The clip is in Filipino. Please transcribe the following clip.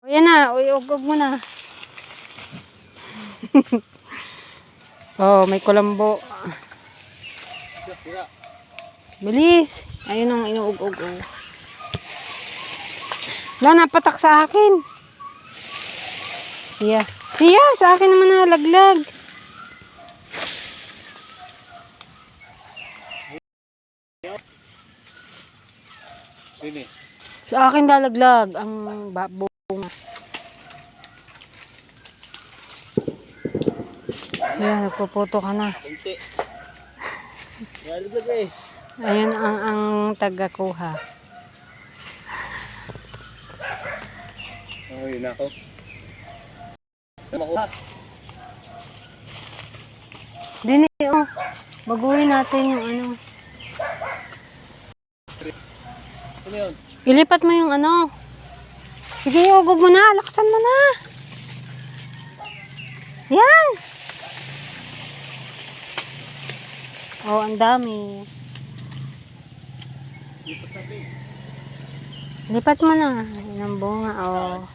Ayan na, ugog mo na. Oh, may kulambo. Bilis. Ayun ang inuugog. Wala, napatak sa akin. Siya, sa akin naman nalaglag. Sa akin lalaglag ang bunga. Siya, nagpuputo ka na. Ayun ang taga-kuha. Oh, yun ako. Makuha. Dini, oh. Baguhin natin yung ano. Ano yun? Ilipat mo yung ano. Sige, ugog mo na. Lakasan mo na. Yan. Oh, ang dami. Lipat mo na. Yan ang bunga, oh.